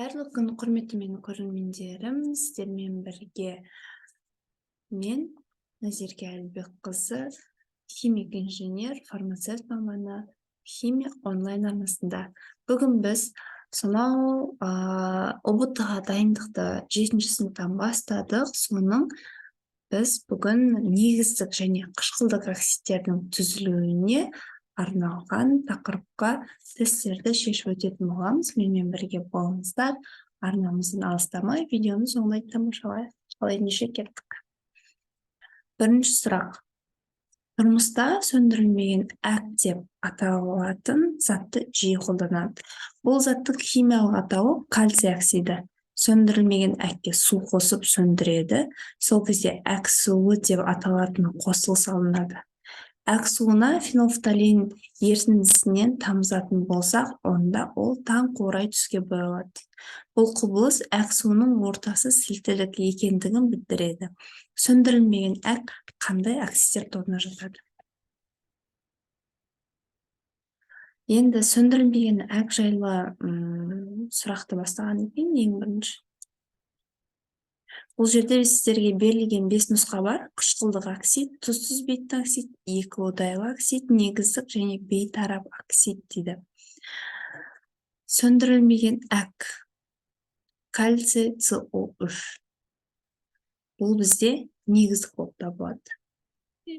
Қайырлы күн, құрметті менің көрермендерім. Сіздермен бірге мен Назерке Әлбекқызы, химик инженер, фармацевт маманы, химия онлайн арнасында. Бүгін біз сонау ұбт-ға дайындықты 7-ші сыныптан бастадық. Соның біз бүгін негіздік және қышқылдық оксидтердің түзілуіне арналған тақырыпқа тесттерді шешіп өтетін боламыз. Менімен бірге болыңыздар. Арнамыздан алыстамай, видеоны соңына дейін тамашалайық. Ал ендеше кеттік. Бірінші сұрақ. Тұрмыста сөндірілмеген әк деп аталатын затты жиі қолданады. Бұл заттың химиялық атауы кальций оксиді. Сөндірілмеген әкке су қосып сөндіреді. Сол кезде әк суы деп аталатын қосылу салынады. Әк суына фенолфталин ерітіндісінен тамызатын болсақ, онда ол таң қурай түске боялады. Бұл құбылыс әк суының ортасы сілтілік екендігін білдіреді. Сөндірілмеген әк қандай оксидтер тобына жатады? Енді сөндірілмеген әк жайлы сұрақты бастаған екен, ең бірінші. Бұл жерде сіздерге берілген 5 нұсқа бар. Қышқылдық оксид, тұзсыз бейтін оксид, екі одайлы оксид, негіздік және бейтарап оксид дейді. Сөндірілмеген әк. Кальций СО3. Бұл бізде негіздік болып табылады.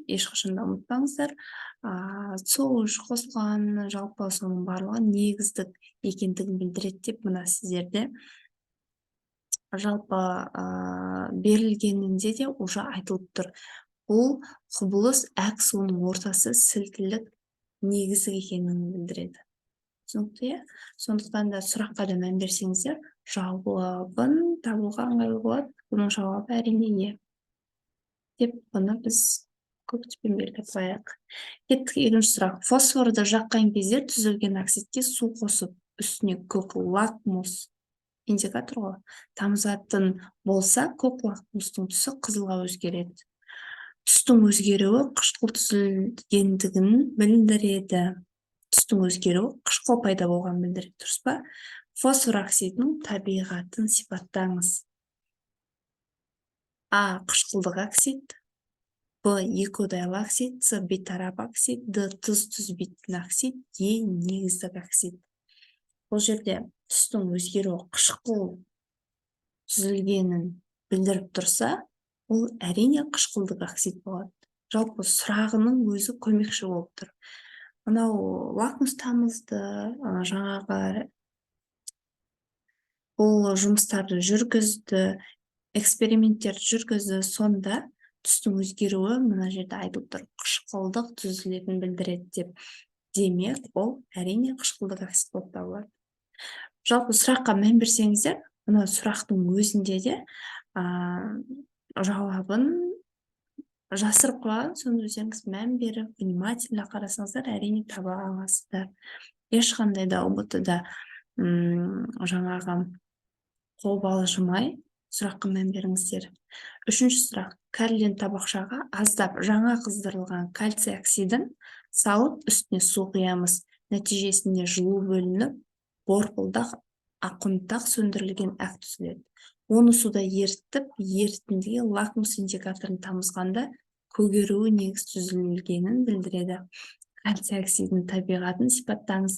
Ешқашанда ұмытпаңыздар. СО3 қосылған, жалпы соның барлығы негіздік екендігін білдіреді деп мына сіздерде жалпы берілгенінде де уже айтылып тұр. Бұл құбылыс әк суының ортасы сілтілік негізі екенін білдіреді. Түсінікті? Сондықтан да сұраққа да мән берсеңіздер, жауабын табуға ыңғайлы болады. Бұның жауабы әрине не деп бұны біз көптепен белгілеп қояйық. Кеттік, екінші сұрақ. Фосфорды жаққан кезде түзілген оксидке су қосып, үстіне көк лакмус индикатор ғой, тамызатын болса, көк лакмустың түсі қызылға өзгереді. Түстің өзгеруі қышқыл түзілгендігін білдіреді. Түстің өзгеруі қышқыл пайда болған білдіреді, дұрыс па? Фосфор оксидінің табиғатын сипаттаңыз. А. Қышқылдық оксид, Б. Екі одайлы оксид, С. Бейтарап оксид, Д. Тұз түзбейтін оксид, Е. Негіздік оксид. Бұл жерде түстің өзгеруі қышқыл түзілгенін білдіріп тұрса, ол әрине қышқылдық оксид болады. Жалпы сұрағының өзі көмекші болып тұр. Мынау лакмус тамызды, жаңағы бұл жұмыстарды жүргізді, эксперименттерді жүргізді, сонда түстің өзгеруі мына жерде айтылып тұр, қышқылдық түзілетінін білдіреді деп. Демек, ол әрине қышқылдық оксид болып табылады. Жалпы сұраққа мән берсеңіздер, мына сұрақтың өзінде де жауабын жасырып қойған, соны өздеріңіз мән беріп, внимательно қарасаңыздар, әрине таба аласыздар. Ешқандай да ұбт-да жаңағы қобалжымай сұраққа мән беріңіздер. Үшінші сұрақ. Кәрілген табақшаға аздап жаңа қыздырылған кальций оксидін салып, үстіне су құямыз. Нәтижесінде жылу бөлініп, борпылдақ ақұнтақ сөндірілген әк түзіледі. Оны суда ерітіп, ерітіндіге лакмус индикаторын тамызғанда көгеруі негіз түзілгенін білдіреді. Кальций оксидінің табиғатын сипаттаңыз.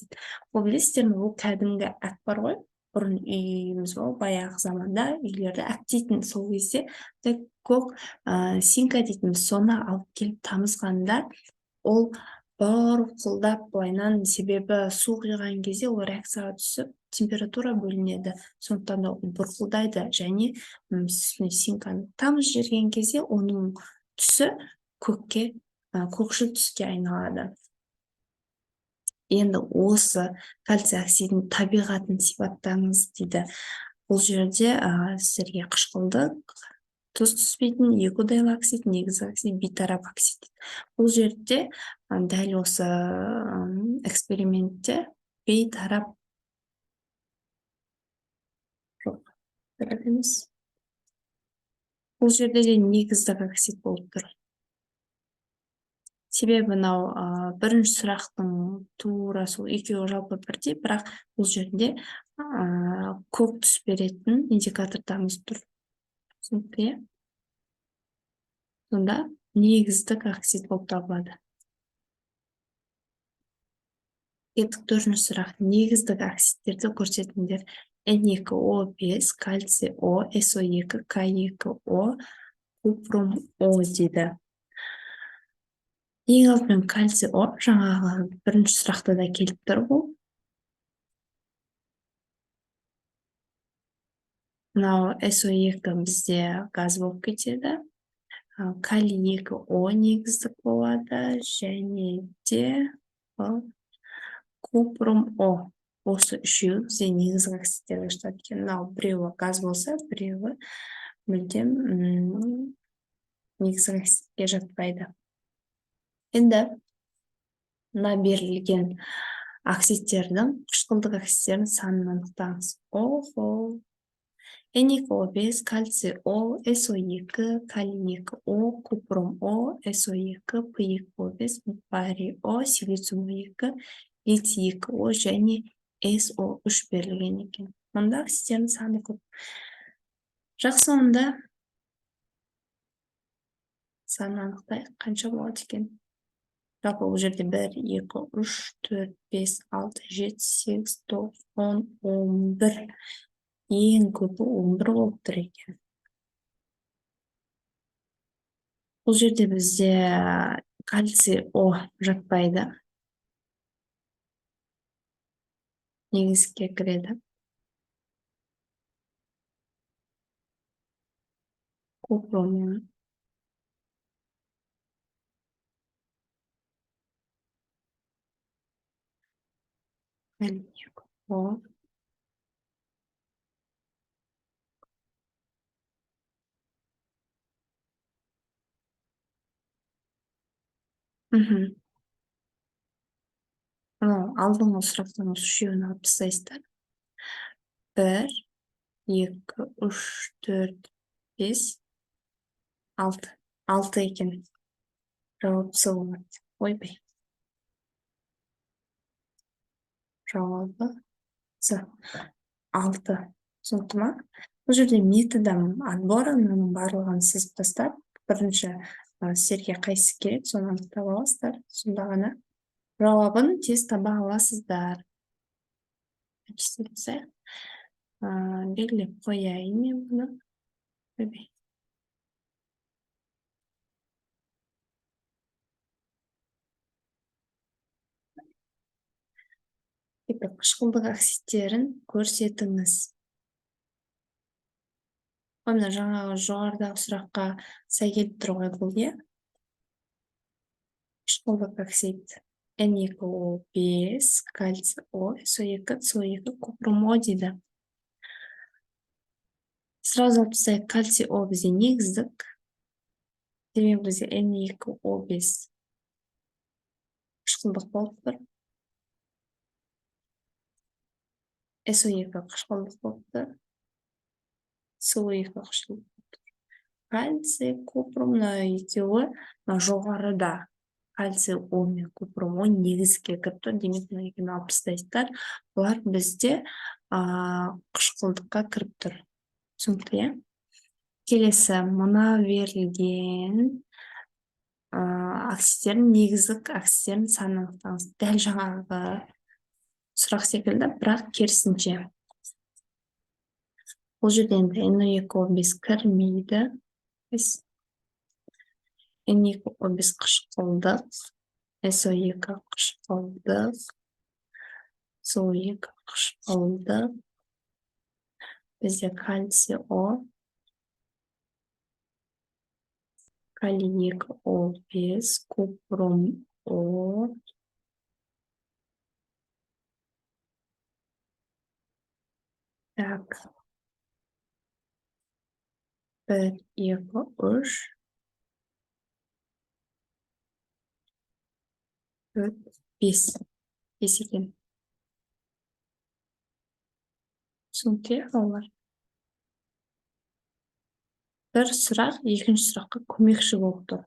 Бұл білесіздер ме, бұл кәдімгі әк бар ғой. Бұрын үйіміз бол, баяғы заманда үйлерді әк дейтін, сол кезде көк синка дейтін, соны алып келіп тамызғанда, ол бұрқылдап былайынан, себебі су құйған кезде ол реакцияға түсіп, температура бөлінеді. Сондықтан да бұрқылдайды, және синканы тамыз жерген кезде оның түсі көкшіл түске айналады. Енді осы кальций оксидінің табиғатын сипаттаңыз дейді. Бұл жерде сіздерге қышқылдық, тұз түспейтін, екі одайлы оксид, негізгі оксид, бейтарап оксид. Бұл жерде дәл осы экспериментте бейтарап жоқ, дұрыс емес. Бұл жерде де негіздік оксид болып тұр. Себебі мынау бірінші сұрақтың тура сол екеуі жалпы бірдей, бірақ бұл жерде көк түс беретін индикатордарымыз тұр. Түсінікті, иә? Сонда негіздік оксид болып табылады. Кеттік төртінші сұрақ. Негіздік оксидтерді көрсетіңдер. N2O5, кальций О, SO2, К2O, купрум О дейді. Ең алдымен кальций О, жаңағы бірінші сұрақта да келіп тұр бұл. Мынау SO2 бізде газ болып кетеді. Калий 2О негіздік болады, және де купрум О. Осы үшеуі бізде негізгі оксидтерге жатады екен. Мынау біреуі газ болса, біреуі мүлдем негізгі оксидке жатпайды. Енді мына берілген оксидтердің, қышқылдық оксидтердің санын анықтаңыз. Охо. N2O5, кальций О, SO2, калий 2О, купрум О, SO2, P2O5, барий О, силициум 2, литий 2О және SO3 берілген екен. Мұнда оксидтердің саны көп. Жақсы, онда санын анықтайық, қанша болады екен? Жалпы бұл жерде 1, 2, 3, 4, 5, 6, 7, 8, 9, 10, 11. Ең көпі 11 болып тұр екен. Бұл жерде бізде кальций О жатпайды. Негізге кіреді. Купрум О. Алдыңғы сұрақтан осы үшеуін алып тастайсыздар. 1, 2, 3, 4, 5, 6. 6 екен. Жауап С болады. Ойбай. Жауабы С. 6. Түсінікті ма? Бұл жерде методом отбора мынаның барлығын сызып тастап, бірінші сіздерге қайсысы керек, соны анықтап аласыздар. Сонда ғана жауабын тез таба аласыздар. Белгілеп қояйын мен бұны. Қышқылдық оксидтерін көрсетіңіз. Мына жаңағы жоғарыдағы сұраққа сай келіп тұр ғой бұл, иә? Қышқылдық оксид N2O5, кальций О, SO2, SO2, купрум О дейді. Сразу алып тастайық, кальций О бізде негіздік. Себебі бізде N2O5 қышқылдық болып тұр. SO2 қышқылдық болып тұр. SO2 қышқылдық болып тұр. Кальций, купрум екеуі жоғарыда. Кальций О мен купрум О негізге кіріп тұр. Демек, екеуін алып тастайсыздар. Бұлар бізде қышқылдыққа кіріп тұр. Түсінікті, иә? Келесі, мына берілген оксидтердің негіздік оксидтердің санын анықтаңыз. Дәл жаңағы сұрақ секілді, бірақ керісінше. Бұл жерде енді N2O5 кірмейді. N2O5 қышқылдық, SO2 қышқылдық, SO2 қышқылдық, бізде кальций О, калий 2О5, купрум О, так, 1, 2, 3, 4, 5. 5 екен. Түсінікті, олар. Бір сұрақ екінші сұраққа көмекші болып тұр.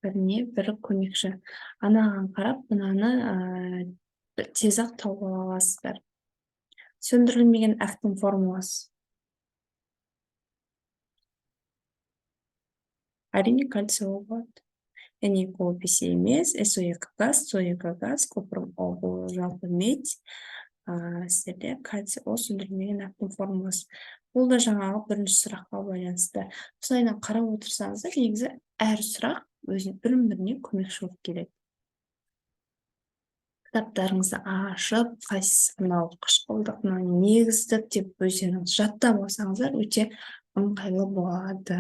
біріне-бірі көмекші. Анаған қарап, мынаны тез-ақ тауып ала аласыздар. Сөндірілмеген әктің формуласы. Әрине кальций болады. NiCO2 емес, SO2 газ, SO2 газ, көпірім ол жалпы медь, сіздерде кальций ол сөндірілмеген әктің формуласы. Бұл да жаңағы бірінші сұраққа байланысты. Осылайдан қарап отырсаңыздар, негізі әр сұрақ өзіне бірін-біріне көмекші болып келеді. Кітаптарыңызды ашып, қайсысы мынау қышқылдық, мынау негіздік деп өздеріңіз жаттап алсаңыздар, өте ыңғайлы болады.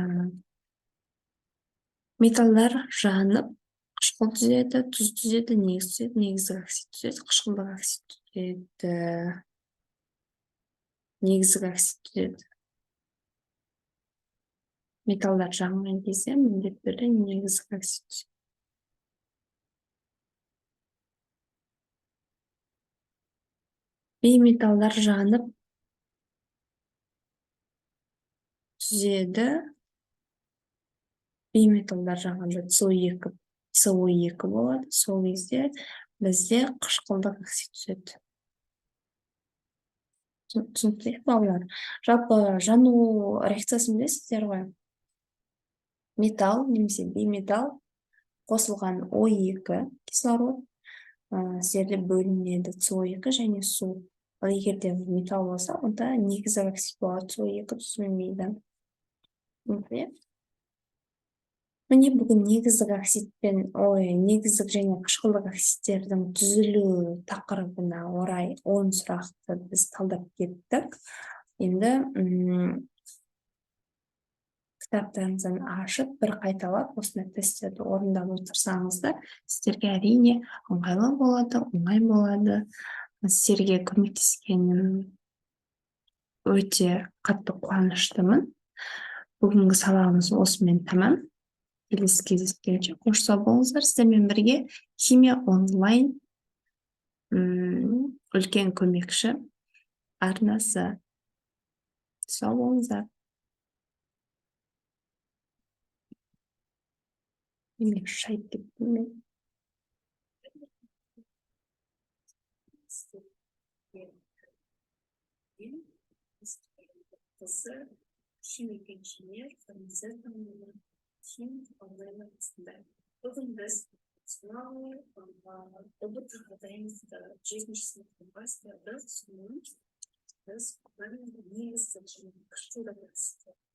Металдар жанып, қышқыл түзеді, тұз түзеді, негіз түзеді, негіздік оксид түзеді, қышқылдық оксид түзеді, негіздік оксид түзеді. Металдар жанған кезде міндетті түрде негіздік оксид түзеді. Бейметалдар жанып түзеді. Бейметалдар жанғанда СО2 болады. Сол кезде бізде қышқылдық оксид түзеді. Түсінікті балалар. Жалпы жану реакциясын білесіздер ғой. Металл немесе бейметалл қосылған O2 кислород сіздерде бөлінеді СО2 және су. Ал егер де металл болса, онда негізгі оксид болады, СО2 түзілмейді. Міне бүгін негіздік және қышқылдық оксидтердің түзілу тақырыбына орай 10 сұрақты біз талдап кеттік. Енді кітаптарыңыздан ашып, бір қайталап, осындай тесттерді орындап отырсаңыздар, сіздерге әрине ыңғайлы болады, оңай болады. Сіздерге көмектескенім өте қатты қуаныштымын. Бүгінгі сабағымыз осымен тамам. Келесі кездескенше қош сау болыңыздар. Сіздермен бірге химия онлайн үлкен көмекші арнасы. Сау болыңыздар. Демек шайып кеттім мен. Химик инженер, фармацевт маманы, химик онлайн арасында. Бүгін біз ұбт жағдайымызда 7-ші сыныптың бастады. Біз негізгі және қышқылдық оксидтерді